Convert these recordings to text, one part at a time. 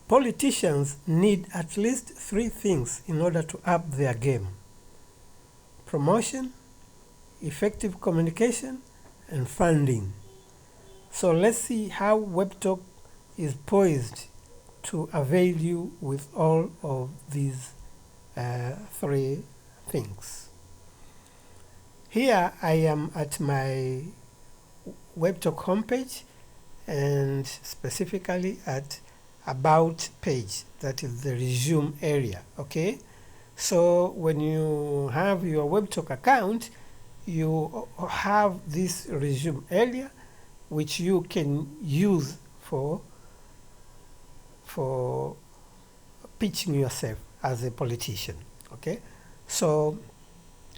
Politicians need at least 3 things in order to up their game: promotion, effective communication, and funding. So let's see how Webtalk is poised to avail you with all of these 3 things. Here I am at my Webtalk homepage, and specifically at About page, that is the resume area. Okay, so when you have your Webtalk account, you have this resume area which you can use for pitching yourself as a politician. Okay, so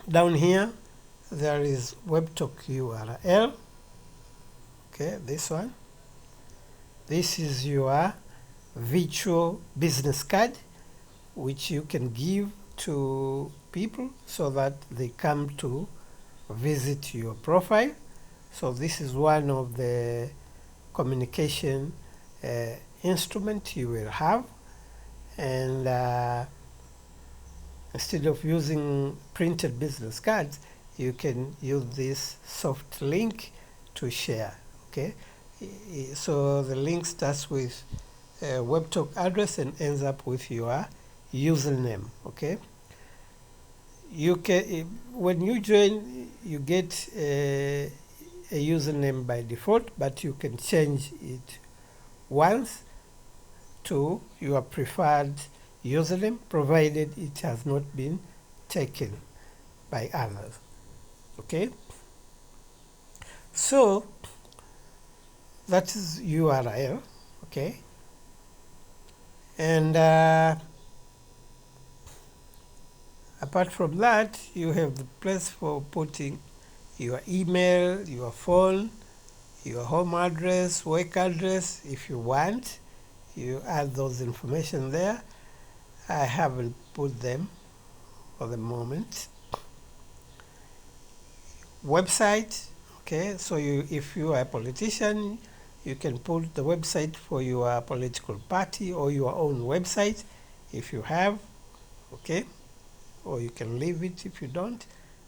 down here there is Webtalk URL. Okay, this one. This is your virtual business card, which you can give to people so that they come to visit your profile. So this is one of the communication instrument you will have, and instead of using printed business cards, you can use this soft link to share. Okay, so the link starts with Webtalk address and ends up with your username. Okay, you can, when you join, you get a username by default, but you can change it once to your preferred username, provided it has not been taken by others. Okay, so that is URL. Okay, and apart from that, you have the place for putting your email, your phone, your home address, work address. If you want, you add those information there. I haven't put them for the moment. Website. Okay, so if you are a politician, you can put the website for your political party or your own website if you have. Okay, or you can leave it if you don't,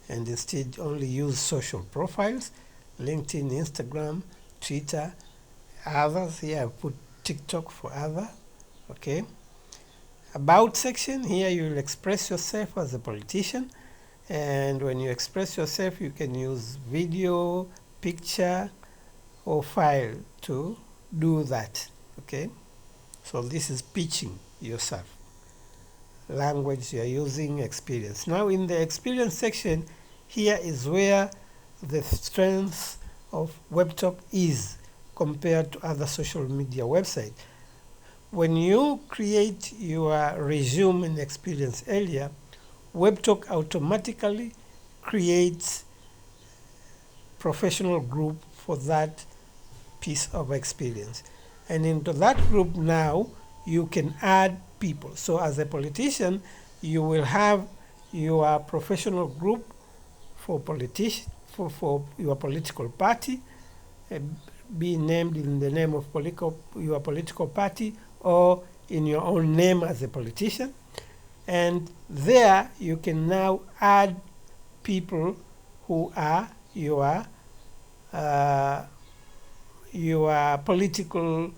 and instead only use social profiles: LinkedIn, Instagram, Twitter, others. Here I've put TikTok for other. Okay, about section. Here you will express yourself as a politician, and when you express yourself, you can use video, picture, or file to do that. Okay, so this is pitching yourself. Language you are using, experience. Now in the experience section, here is where the strength of Webtalk is compared to other social media websites. When you create your resume and experience area, Webtalk automatically creates professional group for that piece of experience, and into that group now you can add people. So as a politician, you will have your professional group for for your political party, be named in the name of your political party or in your own name as a politician, and there you can now add people who are your political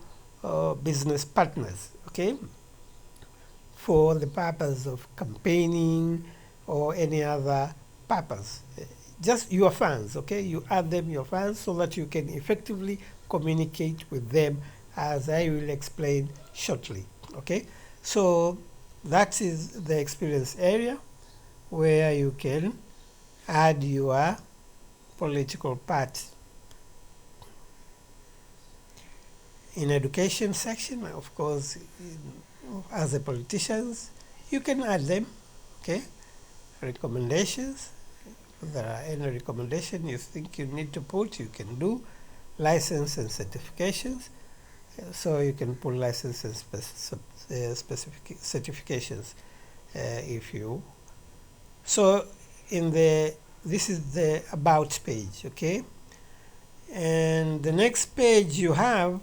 business partners. Okay, for the purpose of campaigning or any other purpose. Just your fans. Okay, you add them your fans so that you can effectively communicate with them, as I will explain shortly. Okay, so that is the experience area where you can add your political party. In education section, of course, as a politicians, you can add them. Okay, recommendations. If there are any recommendation you think you need to put, you can do. License and certifications. So you can put license and specific certifications if you. So this is the about page. Okay, and the next page you have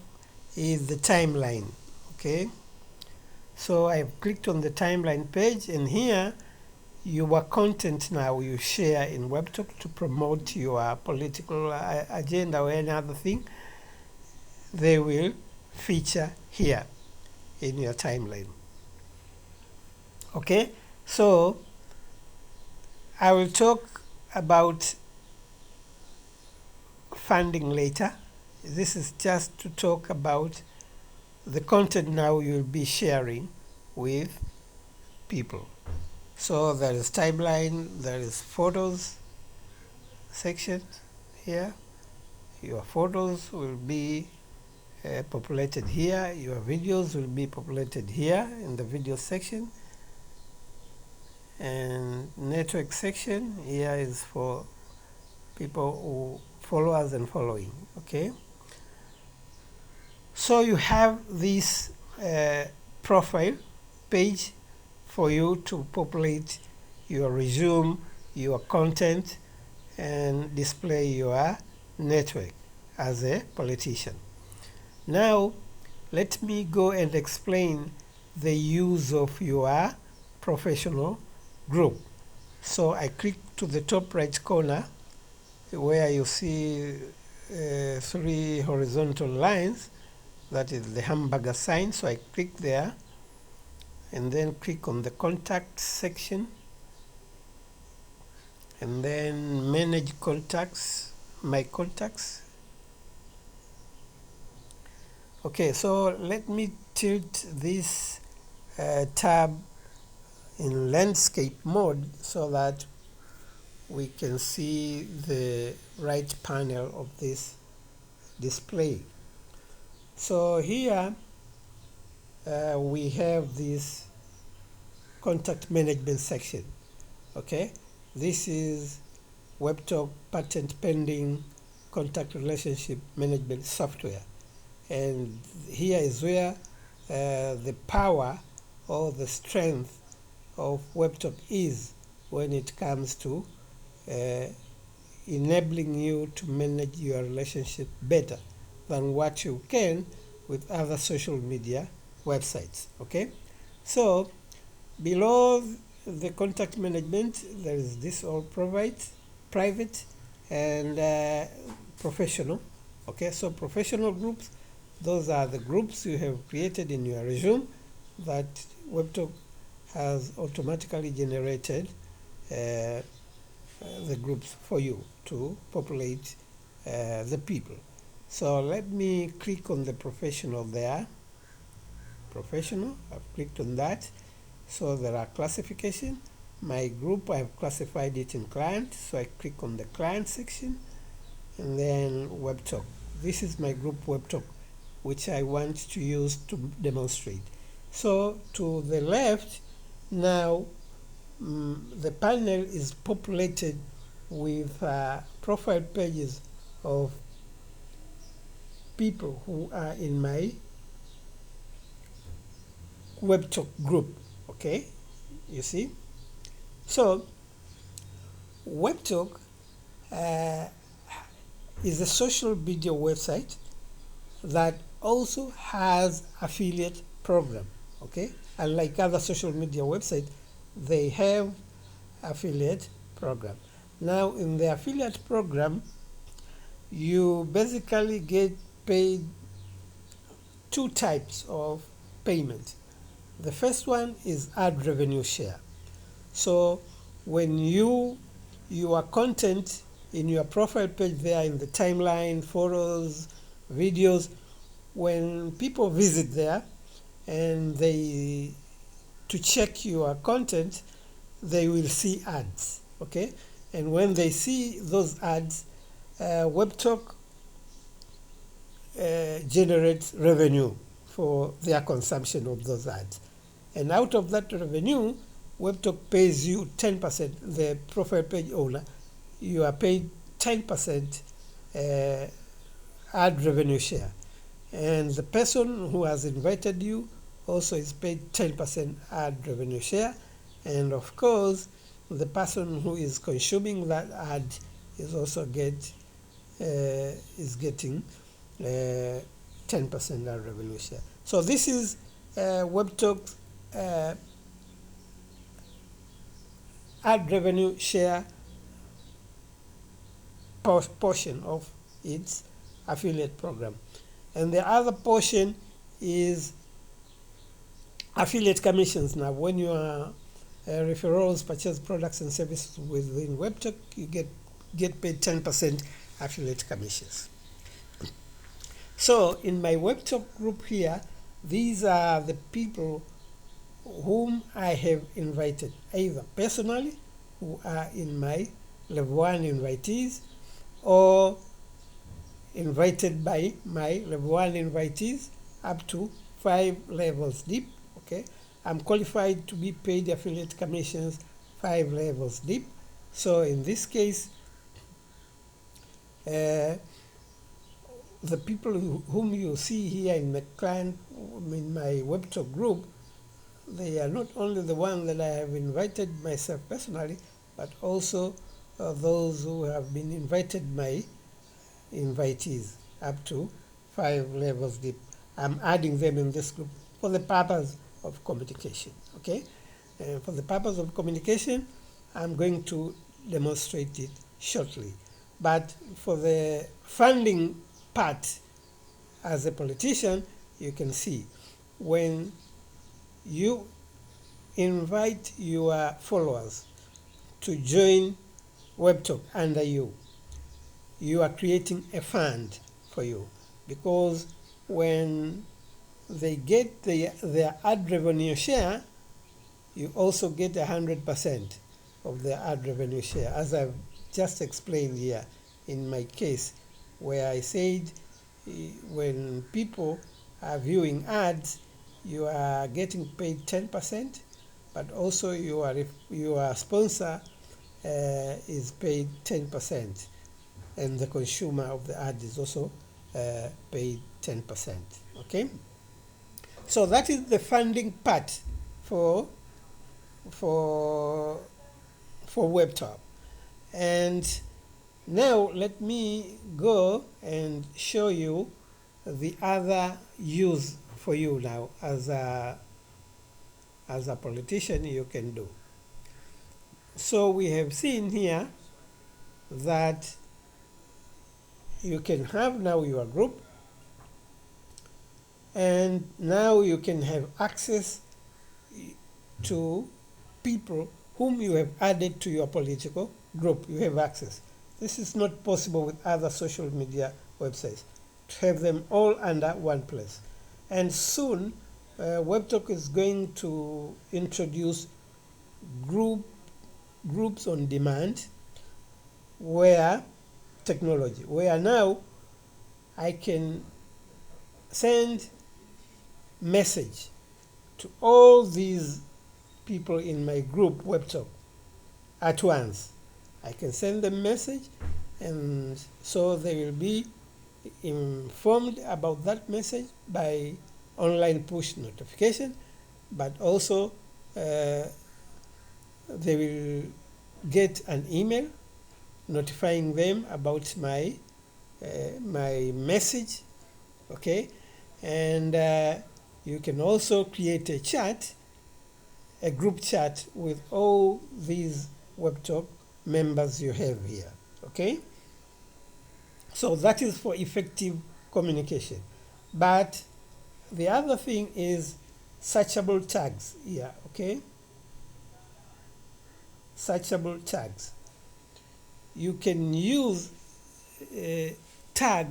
is the timeline. Okay, So I've clicked on the timeline page, and here your content now you share in Webtalk to promote your political agenda or any other thing, they will feature here in your timeline. Okay, so I will talk about funding later. This is just to talk about the content now you'll be sharing with people. So there is timeline, there is photos section here. Your photos will be populated here. Your videos will be populated here in the video section. And network section here is for people who followers and following. Okay, so you have this profile page for you to populate your resume, your content, and display your network as a politician. Now let me go and explain the use of your professional group. So I click to the top right corner where you see 3 horizontal lines, that is the hamburger sign. So I click there and then click on the contact section and then manage contacts, my contacts. Okay, so let me tilt this tab in landscape mode so that we can see the right panel of this display. So here we have this contact management section. Okay, this is Webtalk patent pending contact relationship management software, and here is where the power or the strength of Webtalk is when it comes to enabling you to manage your relationship better than what you can with other social media websites. Okay, so below the contact management there is this all private and professional. Okay, so professional groups, those are the groups you have created in your resume that Webtalk has automatically generated the groups for you to populate the people. So let me click on the professional there. Professional, I've clicked on that. So there are classification. My group, I've classified it in client. So I click on the client section and then Webtalk. This is my group Webtalk, which I want to use to demonstrate. So to the left now, the panel is populated with profile pages of people who are in my Webtalk group. Okay, you see. So Webtalk is a social media website that also has affiliate program. Okay, unlike other social media websites, they have affiliate program. Now in the affiliate program, you basically get paid 2 types of payment. The first one is ad revenue share. So when your content in your profile page there in the timeline, photos, videos, when people visit there and they to check your content, they will see ads. Okay, and when they see those ads, Webtalk generates revenue for their consumption of those ads, and out of that revenue, Webtalk pays you 10%. The profile page owner, you are paid 10% ad revenue share, and the person who has invited you also is paid 10% ad revenue share, and of course the person who is consuming that ad is also getting 10% ad revenue share. So this is Webtalk's uh, ad revenue share portion of its affiliate program. And the other portion is affiliate commissions. Now, when you are referrals purchase products and services within Webtalk, you get paid 10% affiliate commissions. So in my Webtalk group here, these are the people whom I have invited, either personally, who are in my level 1 invitees, or invited by my level 1 invitees up to 5 levels deep. Okay, I'm qualified to be paid affiliate commissions 5 levels deep. So in this case, the people whom you see here in my client, in my Webtalk group, they are not only the ones that I have invited myself personally, but also those who have been invited by invitees up to 5 levels deep. I'm adding them in this group for the purpose of communication. Okay, for the purpose of communication, I'm going to demonstrate it shortly. But for the funding part, as a politician, you can see when you invite your followers to join Webtalk under you, you are creating a fund for you, because when they get their ad revenue share, you also get 100% of their ad revenue share, as I've just explained here in my case, where I said when people are viewing ads, you are getting paid 10%, but also your sponsor is paid 10%, and the consumer of the ad is also paid 10%. Okay, so that is the funding part for Webtalk. And now let me go and show you the other use for you now as a politician you can do. So we have seen here that you can have now your group, and now you can have access to people whom you have added to your political group. You have access. This is not possible with other social media websites, to have them all under one place. And soon Webtalk is going to introduce groups on demand, where now I can send message to all these people in my group Webtalk at once. I can send them message, and so they will be informed about that message by online push notification, but also they will get an email notifying them about my message. Okay, and you can also create a group chat with all these Webtalk members you have here. Okay, so that is for effective communication. But the other thing is searchable tags here. Okay, searchable tags. You can use tag.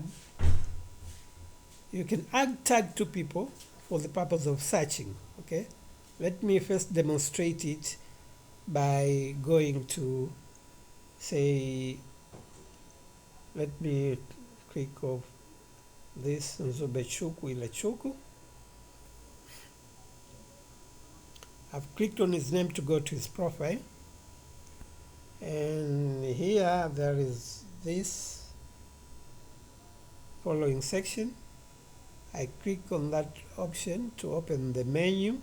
You can add tag to people for the purpose of searching. Okay, let me first demonstrate it by going to, say, let me click off this Nzobechuku Ilachuku. I've clicked on his name to go to his profile, and here there is this following section. I click on that option to open the menu,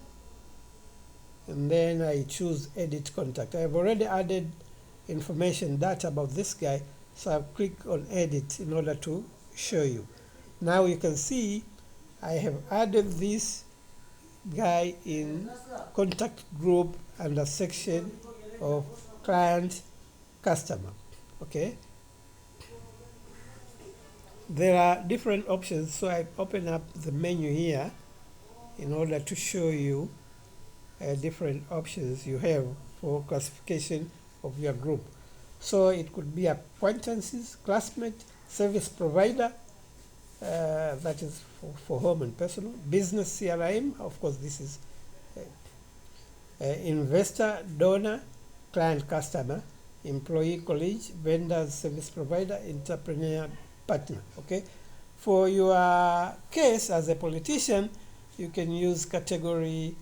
and then I choose edit contact. I've already added information data about this guy, so I've clicked on edit in order to show you. Now you can see I have added this guy in contact group under section of client customer. Okay, there are different options, so I open up the menu here in order to show you different options you have for classification of your group. So it could be acquaintances, classmate, service provider, that is for home and personal, business CRM, of course this is investor, donor, client customer, employee, colleague, vendors, service provider, entrepreneur, partner. Okay, for your case as a politician, you can use category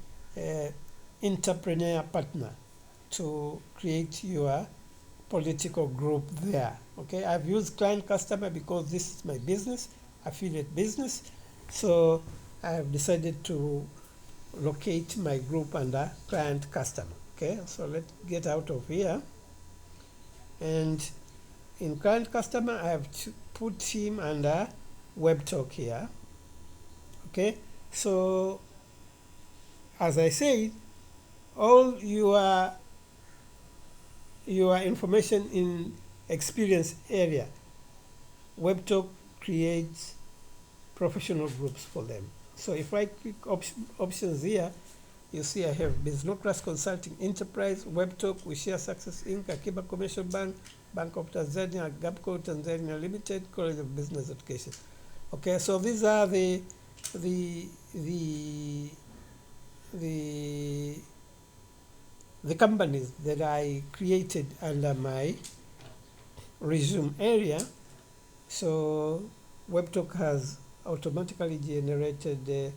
entrepreneur partner to create your political group there. Okay, I've used client customer because this is my business, affiliate business, so I have decided to locate my group under client customer. Okay, so let's get out of here, and in client customer I have put him under Webtalk here. Okay, so as I said, all your information in experience area, Webtalk creates professional groups for them. So if I click options here, you see I have Business Consulting Enterprise, Webtalk, We Share Success Inc., Akiba Commercial Bank, Bank of Tanzania, Gapco Tanzania Limited, College of Business Education. Okay, so these are the companies that I created under my resume area. So Webtalk has automatically generated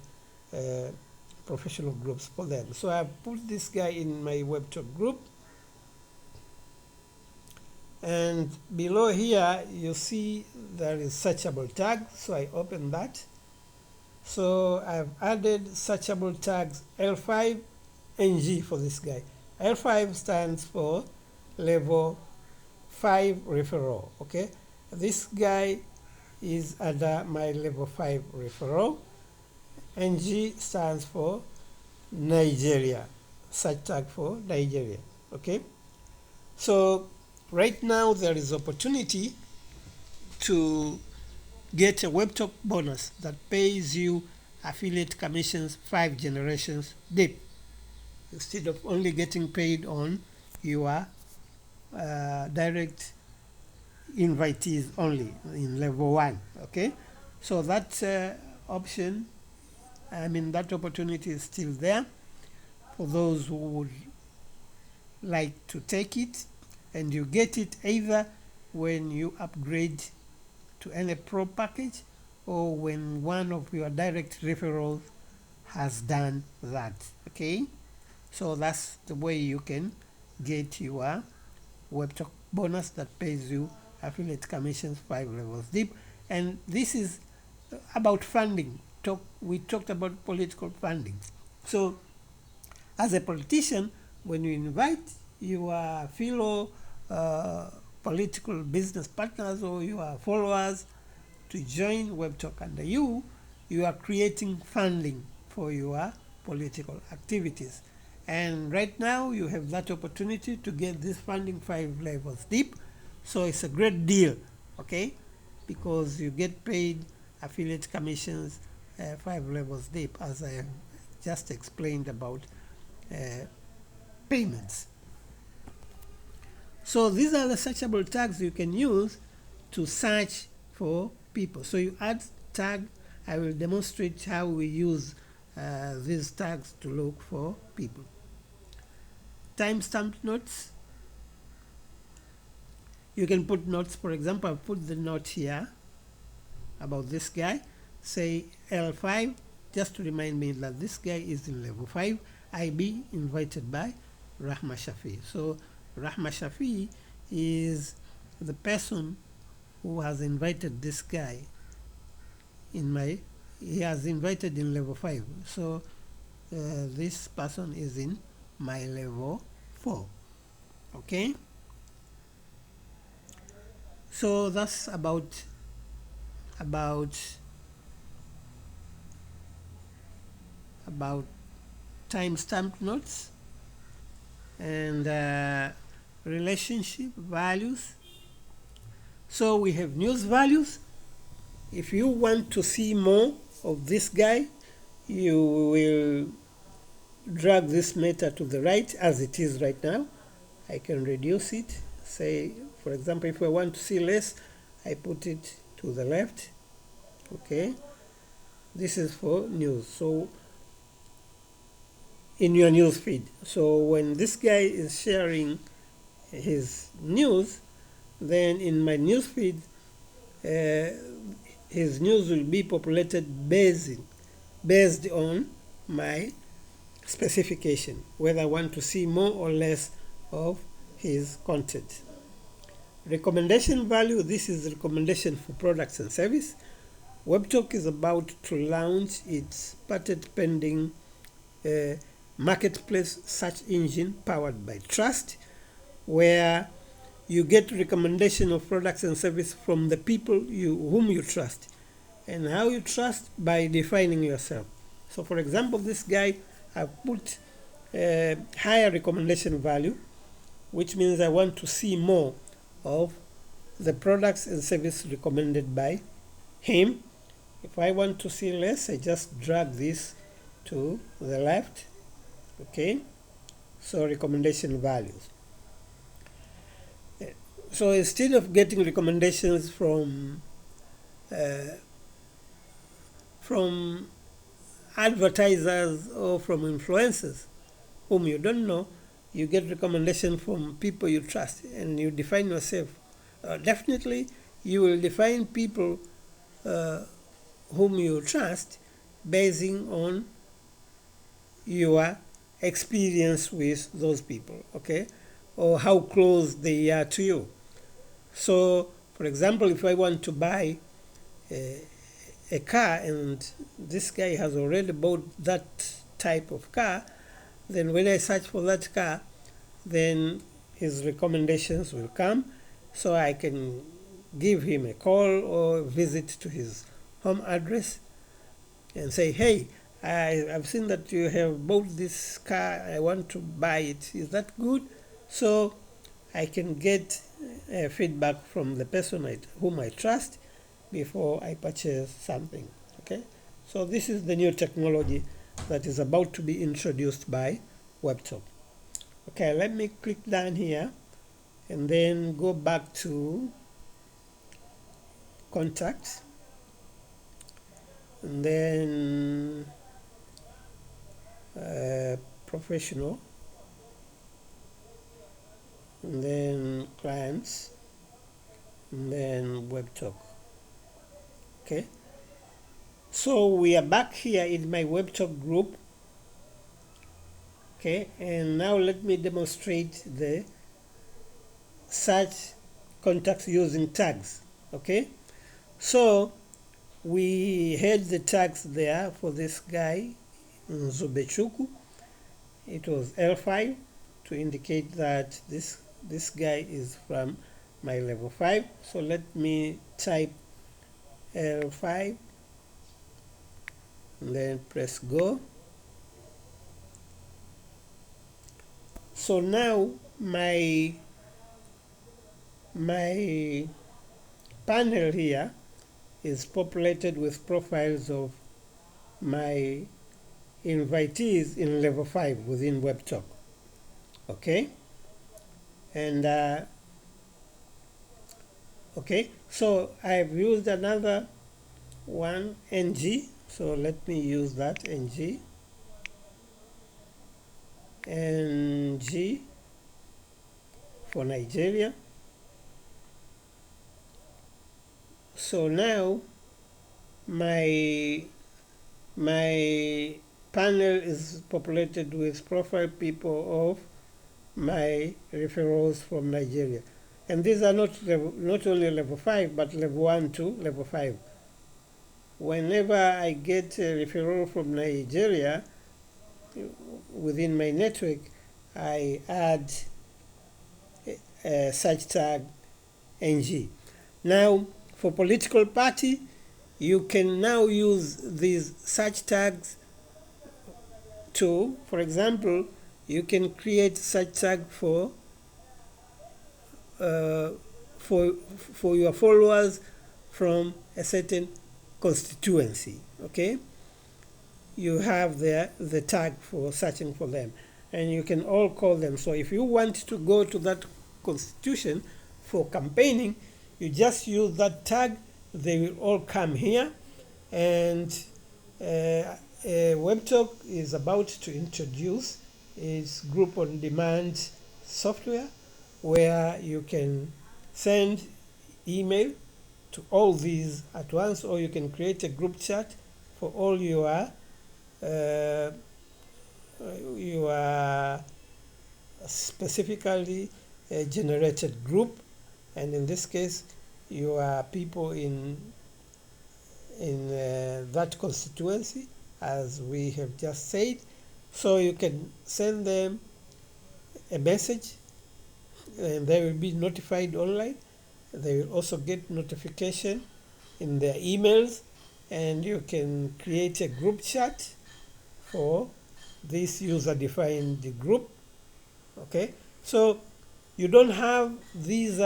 professional groups for them. So I've put this guy in my Webtalk group, and below here you see there is searchable tag, so I open that. So I've added searchable tags L5 NG for this guy. L5 stands for level 5 referral. Okay, this guy is under my level 5 referral. NG stands for Nigeria, search tag for Nigeria. Okay, so right now there is opportunity to get a Webtalk bonus that pays you affiliate commissions 5 generations deep, instead of only getting paid on your direct invitees only in level 1. Okay, so that option, that opportunity is still there for those who would like to take it, and you get it either when you upgrade to any pro package or when one of your direct referrals has done that. Okay, so that's the way you can get your Webtalk bonus that pays you affiliate commissions 5 levels deep. And this is about funding. We talked about political funding. So as a politician, when you invite your fellow political business partners or your followers to join Webtalk under you, you are creating funding for your political activities. And right now you have that opportunity to get this funding 5 levels deep. So it's a great deal, okay? Because you get paid affiliate commissions 5 levels deep, as I just explained about payments. So these are the searchable tags you can use to search for people. So you add tag. I will demonstrate how we use these tags to look for people. Timestamp notes. You can put notes. For example, I've put the note here about this guy, say L5, just to remind me that this guy is in level 5. IB invited by Rahma Shafi. So Rahma Shafi is the person who has invited this guy he has invited in level 5. So this person is in my level 4. Okay, so that's about timestamp notes, and relationship values. So we have news values. If you want to see more of this guy, you will drag this meta to the right as it is right now. I can reduce it. Say, for example, if I want to see less, I put it to the left. Okay, this is for news. So in your news feed, so when this guy is sharing his news, then in my news feed, his news will be populated based on my specification, whether I want to see more or less of his content. Recommendation value, this is recommendation for products and service. Webtalk is about to launch its patent pending marketplace search engine powered by trust, where you get recommendation of products and service from the people whom you trust. And how you trust? By defining yourself. So for example, this guy, I've put higher recommendation value, which means I want to see more of the products and service recommended by him. If I want to see less, I just drag this to the left. Okay, so recommendation values. So instead of getting recommendations from advertisers or from influencers whom you don't know, you get recommendation from people you trust, and you define yourself. Definitely, you will define people whom you trust basing on your experience with those people, okay, or how close they are to you. So, for example, if I want to buy a car and this guy has already bought that type of car, then when I search for that car, then his recommendations will come, so I can give him a call or visit to his home address and say, hey, I've seen that you have bought this car, I want to buy it, is that good? So I can get feedback from the person whom I trust before I purchase something. Okay, so this is the new technology that is about to be introduced by Webtalk. Okay, let me click down here and then go back to contacts, and then professional, and then clients, and then Webtalk. Okay, so we are back here in my Webtalk group. Okay, and now let me demonstrate the search contacts using tags. Okay, so we had the tags there for this guy Zubechuku. It was L5 to indicate that this guy is from my level 5. So let me type L5 and then press go. So now my panel here is populated with profiles of my invitees in level 5 within Webtalk. Okay, and okay, so I've used another one, NG, so let me use that, NG for Nigeria. So now my panel is populated with profile people of my referrals from Nigeria, and these are not only level 5 but level 1 to level 5. Whenever I get a referral from Nigeria within my network, I add a search tag NG. Now for political party, you can now use these search tags Two, for example, you can create such tag uh, for for your followers from a certain constituency. Okay, you have the tag for searching for them, and you can all call them. So if you want to go to that constitution for campaigning, you just use that tag. They will all come here, and Webtalk is about to introduce its group on demand software where you can send email to all these at once, or you can create a group chat for all uh, your specifically generated group, and in this case you are people in that constituency, as we have just said. So you can send them a message and they will be notified online. They will also get notification in their emails, and you can create a group chat for this user defined group. Okay, so you don't have these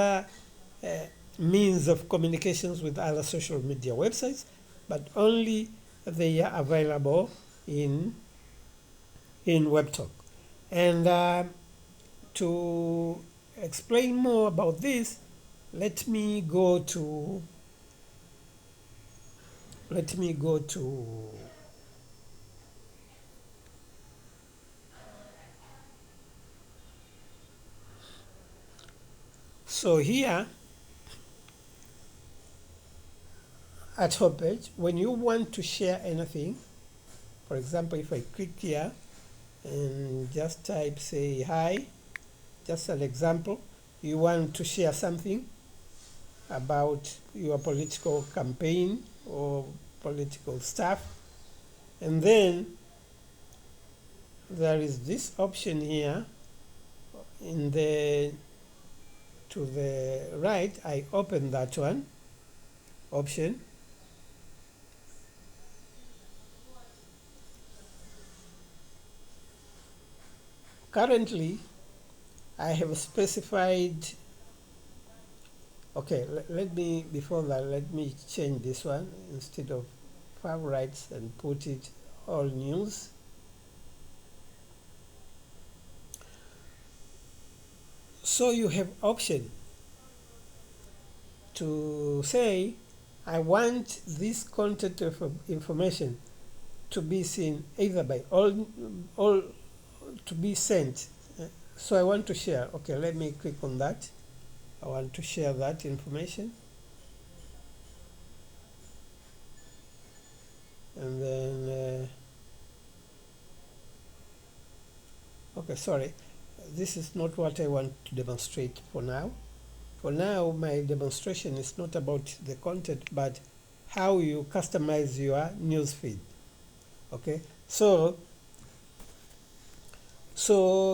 means of communications with other social media websites, but only they are available in Webtalk. And to explain more about this, let me go to let me go to so here at homepage, when you want to share anything, for example, if I click here and just type, say, hi, just an example, you want to share something about your political campaign or political stuff, and then there is this option here in the to the right. I open that one option. Currently I have specified, okay, let me, before that, let me change this one. Instead of favorites, and put it all news. So you have option to say, I want this content of information to be seen either by all to be sent. So I want to share. Okay, let me click on that. I want to share that information. And then, okay, sorry. This is not what I want to demonstrate for now. For now, my demonstration is not about the content, but how you customize your newsfeed. Okay, so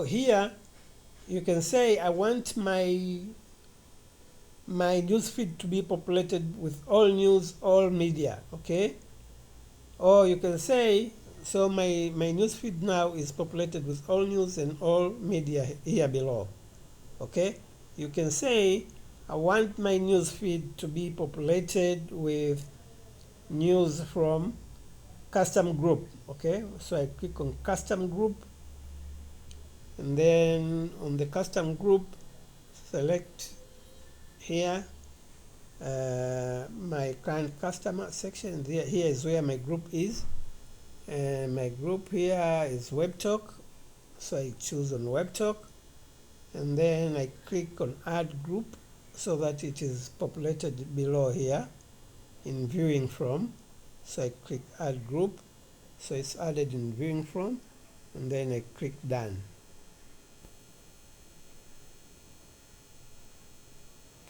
here you can say, I want my newsfeed to be populated with all news, all media. Okay, or you can say, so my newsfeed now is populated with all news and all media here below. Okay, you can say, I want my newsfeed to be populated with news from custom group. Okay, so I click on custom group, and then on the custom group, select here my current customer section. Here is where my group is, and my group here is Webtalk, so I choose on Webtalk, and then I click on add group so that it is populated below here in viewing from. So I click add group, so it's added in viewing from, and then I click done.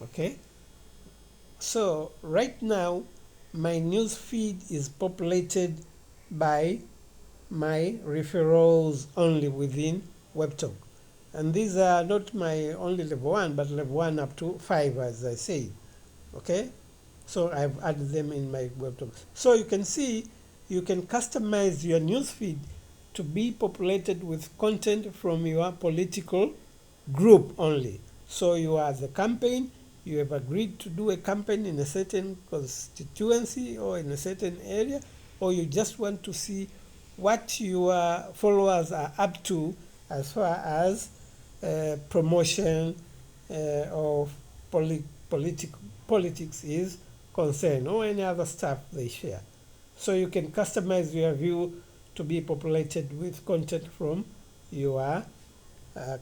Okay, so right now my news feed is populated by my referrals only within Webtalk, and these are not my only level 1, but level 1 up to 5, as I said. Okay, so I've added them in my Webtalk. So you can see you can customize your news feed to be populated with content from your political group only. So you are the campaign, you have agreed to do a campaign in a certain constituency or in a certain area, or you just want to see what your followers are up to as far as promotion of politics is concerned, or any other stuff they share. So you can customize your view to be populated with content from your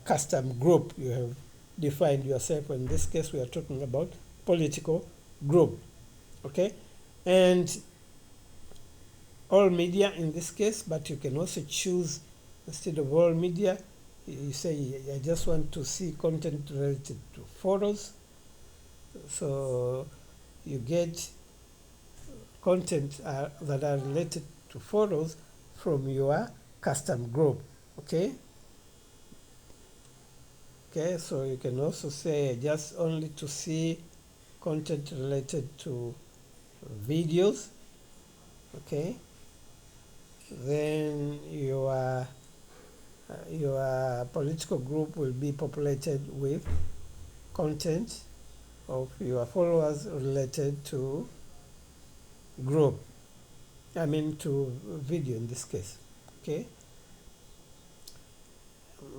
custom group you have defined yourself. In this case, we are talking about political group. Okay, and all media in this case, but you can also choose, instead of all media, you say I just want to see content related to photos. So you get content that are related to photos from your custom group. Okay, so you can also say just only to see content related to videos. Okay, then your political group will be populated with content of your followers related to group, to video in this case. Okay,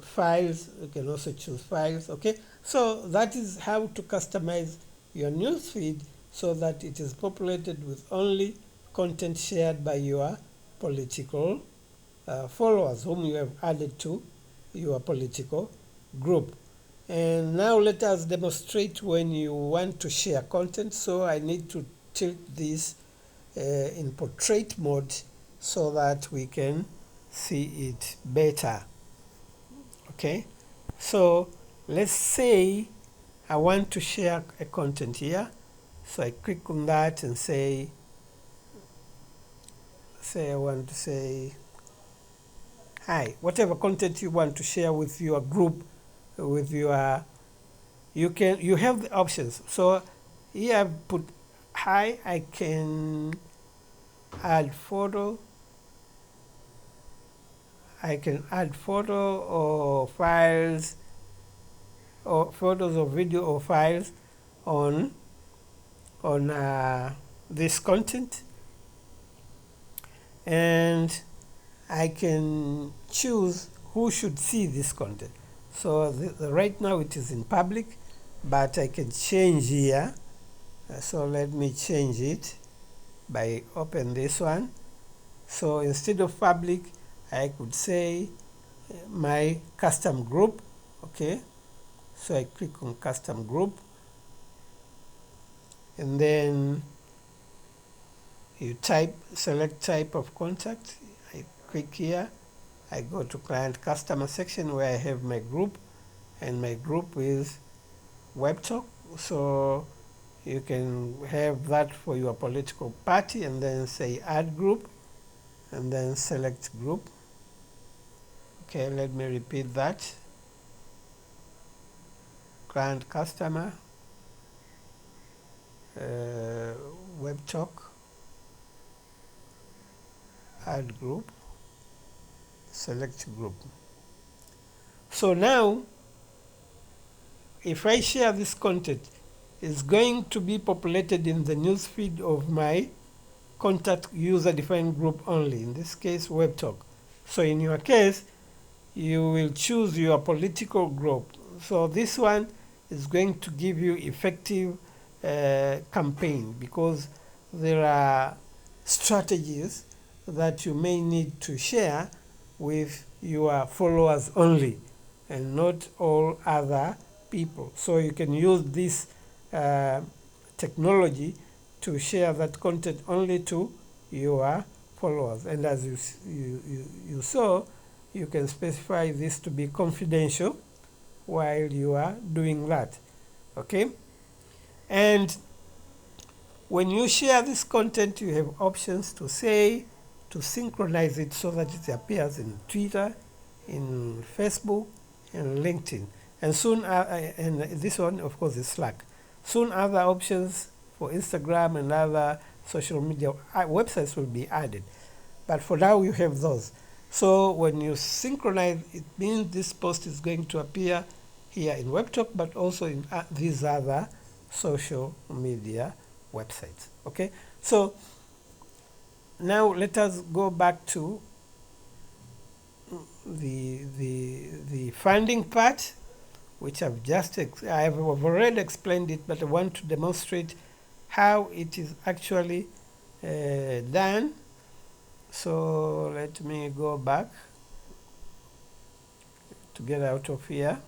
files, you can also choose files. Okay, so that is how to customize your newsfeed so that it is populated with only content shared by your political followers whom you have added to your political group. And now let us demonstrate when you want to share content. So I need to tilt this in portrait mode so that we can see it better. Okay, so let's say I want to share a content here. So I click on that and say I want to say hi, whatever content you want to share with your group, with your, you have the options. So here I've put hi. I can add photo, or files, or photos or video or files on this content, and I can choose who should see this content. So right now it is in public, but I can change here. So let me change it by open this one. So instead of public, I could say my custom group. Okay, so I click on custom group, and then you select type of contact. I click here, I go to client customer section where I have my group, and my group is Webtalk. So you can have that for your political party, and then say add group, and then select group. Okay, let me repeat that. Client customer, Webtalk, add group, select group. So now if I share this content, it's going to be populated in the newsfeed of my contact user defined group only, in this case Webtalk. So in your case, you will choose your political group. So this one is going to give you effective campaign, because there are strategies that you may need to share with your followers only and not all other people. So you can use this technology to share that content only to your followers. And as you saw, you can specify this to be confidential while you are doing that. Okay, and when you share this content, you have options to synchronize it so that it appears in Twitter, in Facebook, and LinkedIn. And soon, and this one, of course, is Slack. Soon, other options for Instagram and other social media websites will be added. But for now, you have those. So when you synchronize, it means this post is going to appear here in Webtalk, but also in these other social media websites. Okay, so now let us go back to the funding part, which I have already explained it, but I want to demonstrate how it is actually done. So let me go back to get out of here.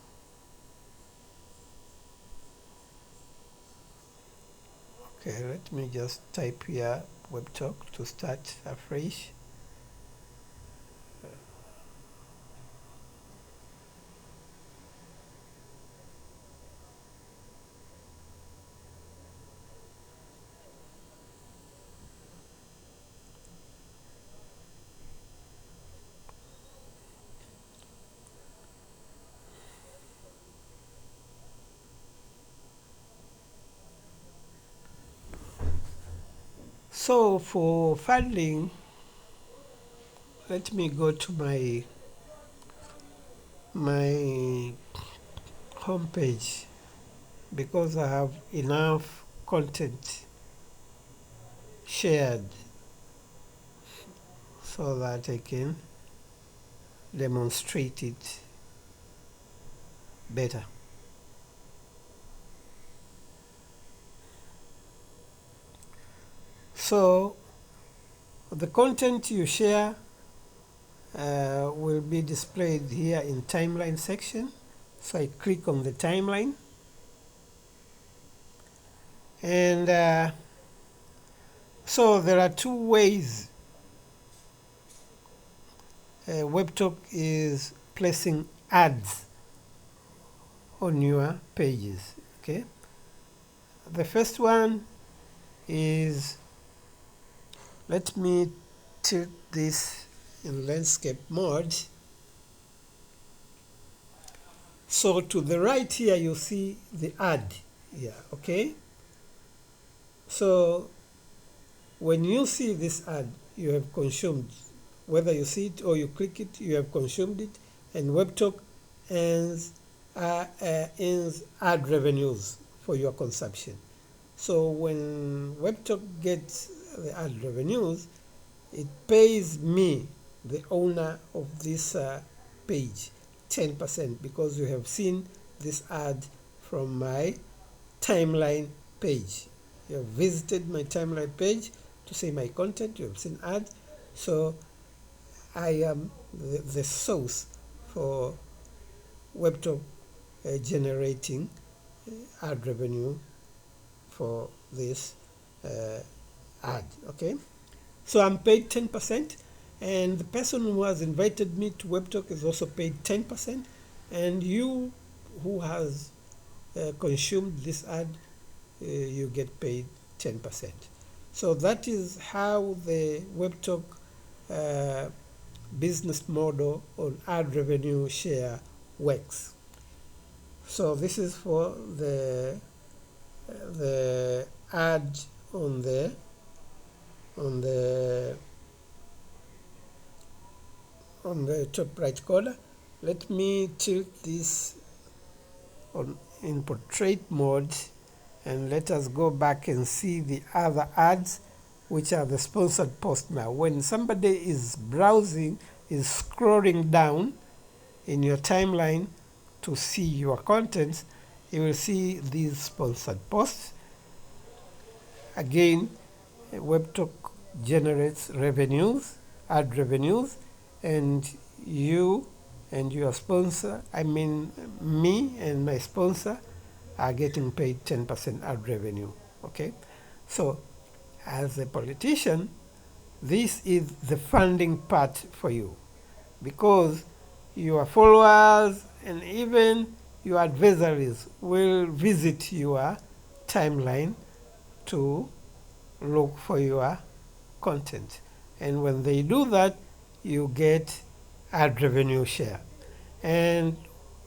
Okay, let me just type here Webtalk to start afresh. So for funding, let me go to my homepage because I have enough content shared so that I can demonstrate it better. So the content you share will be displayed here in timeline section. So I click on the timeline, and so there are two ways Webtalk is placing ads on your pages. Okay, the first one is, let me tilt this in landscape mode. So to the right here you see the ad here. Okay, so when you see this ad, you have consumed, whether you see it or you click it, you have consumed it, and Webtalk earns ad revenues for your consumption. So when Webtalk gets the ad revenues, it pays me, the owner of this page, 10% because you have seen this ad from my timeline page. You have visited my timeline page to see my content, you have seen ad, so I am the source for Webtalk generating ad revenue for this ad. Okay, so I'm paid 10%, and the person who has invited me to Webtalk is also paid 10%, and you who has consumed this ad, you get paid 10%. So that is how the Webtalk business model on ad revenue share works. So this is for the ad on the top right corner. Let me tilt this on in portrait mode, and let us go back and see the other ads, which are the sponsored posts. Now when somebody is browsing, is scrolling down in your timeline to see your contents, you will see these sponsored posts. Again, Webtalk generates revenues, ad revenues, and you and your sponsor, I mean me and my sponsor, are getting paid 10% ad revenue. Okay, so as a politician, this is the funding part for you, because your followers and even your adversaries will visit your timeline to look for your content, and when they do that, you get ad revenue share. And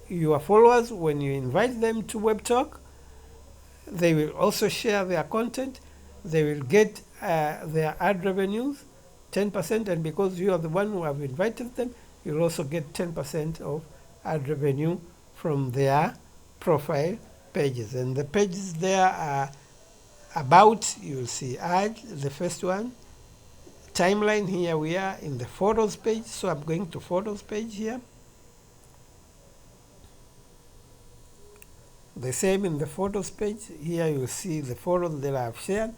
your followers, when you invite them to Webtalk, they will also share their content, they will get their ad revenues, 10%, and because you are the one who have invited them, you'll also get 10% of ad revenue from their profile pages. And the pages there are about, you'll see ad, the first one, timeline. Here we are in the photos page, so I'm going to photos page here. The same in the photos page. Here you see the photos that I've shared,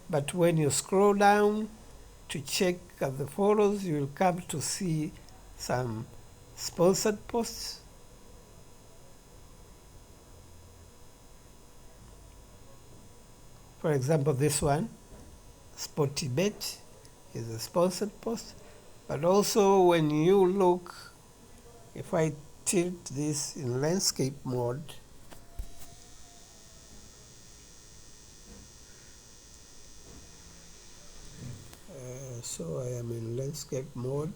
but when you scroll down to check the photos, you will come to see some sponsored posts. For example, this one, Sporty Bet, is a sponsored post. But also when you look, if I tilt this in landscape mode, so I am in landscape mode.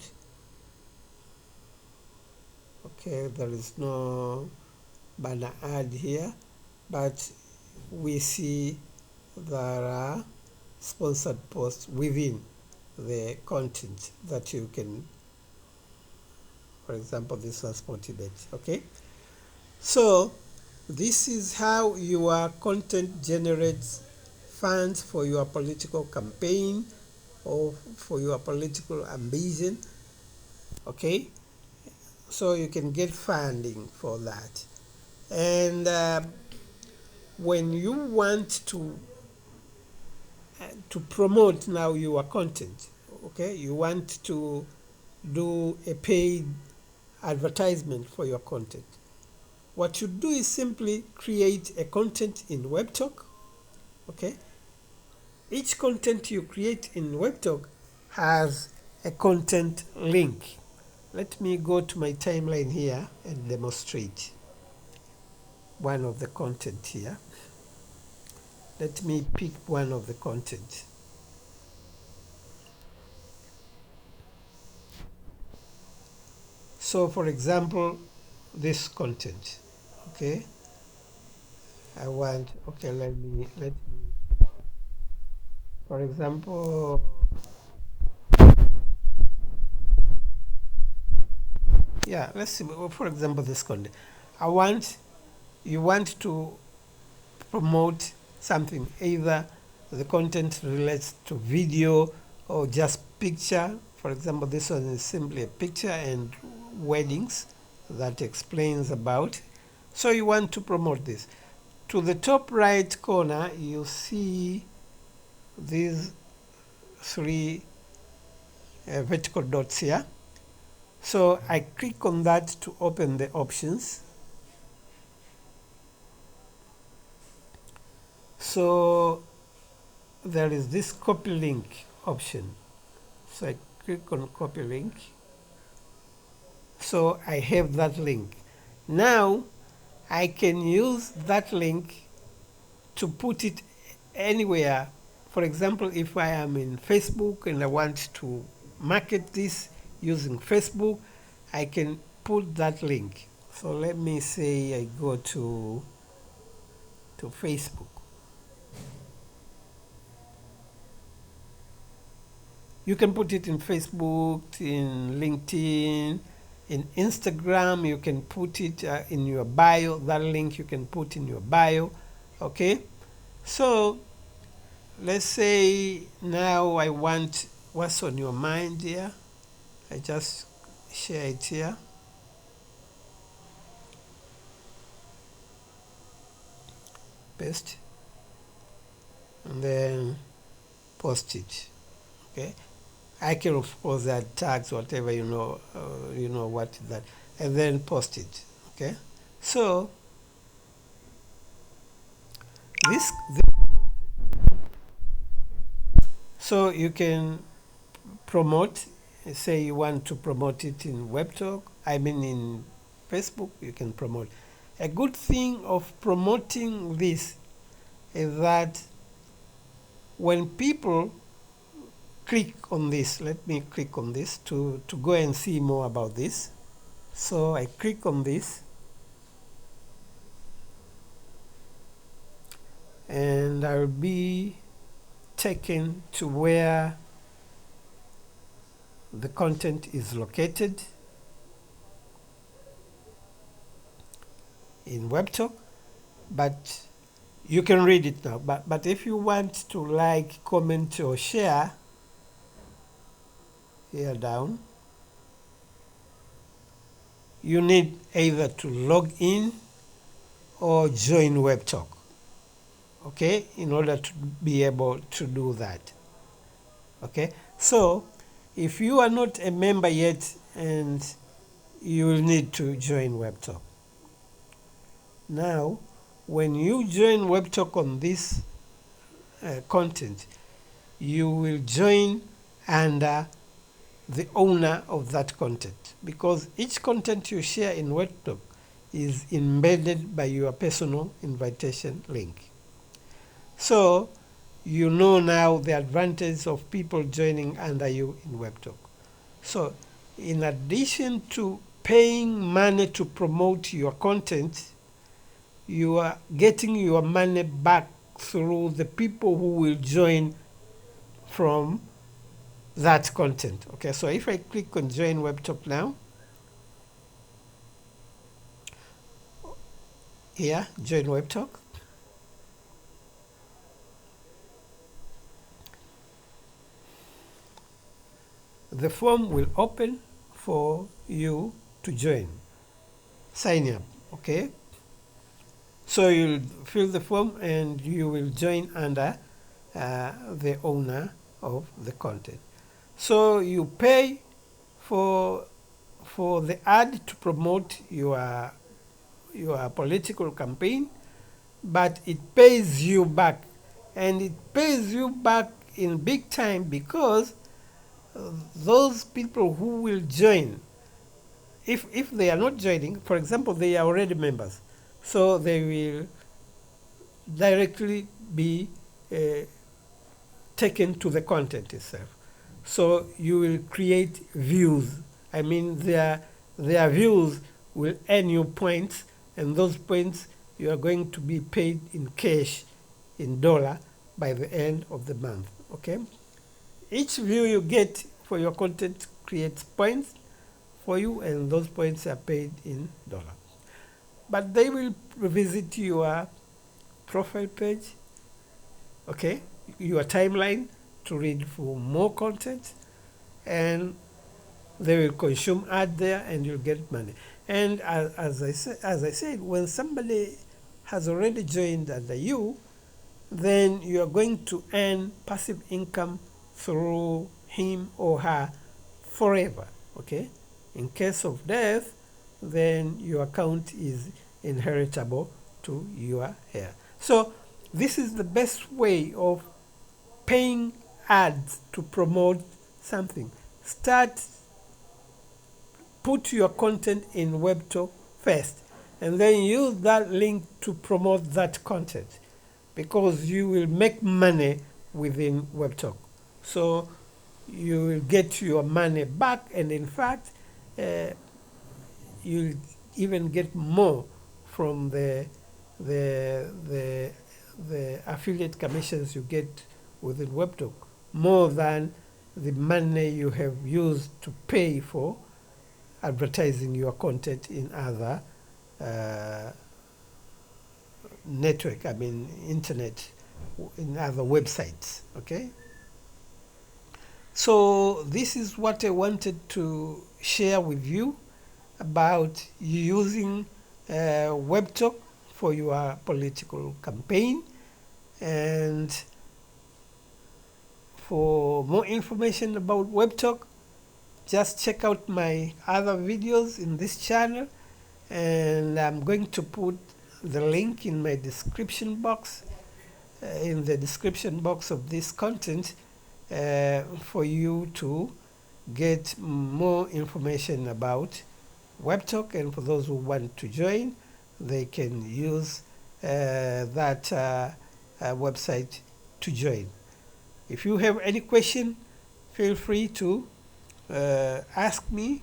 Okay, there is no banner ad here, but we see there are sponsored posts within the content that you can, for example, this one, Sporty Bet. Okay, so this is how your content generates funds for your political campaign or for your political ambition. Okay, so you can get funding for that. And when you want to promote now your content, okay, you want to do a paid advertisement for your content, what you do is simply create a content in Webtalk. Okay, each content you create in Webtalk has a content link. Let me go to my timeline here and demonstrate one of the content here. Let me pick one of the content. So for example, this content, okay, I want, okay, let me, for example, yeah, let's see, for example, this content. You want to promote something, either the content relates to video or just picture. For example, this one is simply a picture and weddings that explains about. So you want to promote this. To the top right corner, you see these three vertical dots here. So I click on that to open the options. So there is this copy link option. So I click on copy link. So I have that link. Now I can use that link to put it anywhere. For example, if I am in Facebook and I want to market this using Facebook, I can put that link. So let me say I go to Facebook. You can put it in Facebook, in LinkedIn, in Instagram. You can put it in your bio. That link you can put in your bio. Okay, so let's say now I want what's on your mind here. I just share it here. Paste and then post it. Okay, I can of course add tags, whatever you know what is that, and then post it. Okay, so this so you can promote. Say you want to promote it in Webtalk, I mean in Facebook, you can promote. A good thing of promoting this is that when people click on this, let me click on this to go and see more about this. So I click on this and I'll be taken to where the content is located in Webtalk, but you can read it now. But if you want to like, comment, or share, here down, you need either to log in or join Webtalk, okay, in order to be able to do that. Okay, so if you are not a member yet, and you will need to join Webtalk. Now, when you join Webtalk on this content, you will join under the owner of that content, because each content you share in Webtalk is embedded by your personal invitation link. So you know now the advantage of people joining under you in Webtalk. So in addition to paying money to promote your content, you are getting your money back through the people who will join from that content. Okay, so if I click on join Webtalk now, here, join Webtalk, the form will open for you to join, sign up. Okay, so you'll fill the form and you will join under the owner of the content. So you pay for the ad to promote your political campaign, but it pays you back, and it pays you back in big time, because those people who will join, if they are not joining, for example, they are already members, so they will directly be taken to the content itself. So you will create views. I mean, their views will earn you points, and those points you are going to be paid in cash, in dollar, by the end of the month. Okay, each view you get for your content creates points for you, and those points are paid in dollar. But they will visit your profile page, okay, your timeline, to read for more content, and they will consume ad there, and you'll get money. And as I said, when somebody has already joined under you, then you are going to earn passive income through him or her forever. Okay, in case of death, then your account is inheritable to your heir. So this is the best way of paying ads to promote something. Put your content in Webtalk first, and then use that link to promote that content, because you will make money within Webtalk. So you will get your money back, and in fact, you'll even get more from the affiliate commissions you get within Webtalk, more than the money you have used to pay for advertising your content in other network, I mean internet, in other websites. Okay, so this is what I wanted to share with you about using Webtalk for your political campaign. And for more information about Webtalk, just check out my other videos in this channel, and I'm going to put the link in my description box, in the description box of this content, for you to get more information about Webtalk. And for those who want to join, they can use that website to join. If you have any question, feel free to ask me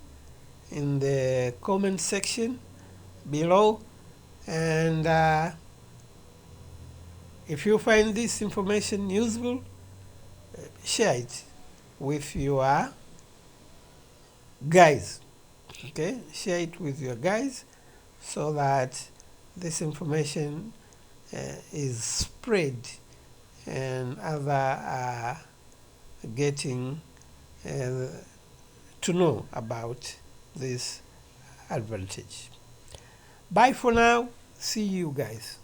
in the comment section below. And if you find this information useful, share it with your guys. Okay, share it with your guys so that this information is spread and other are getting uh, to know about this advantage. Bye for now. See you guys.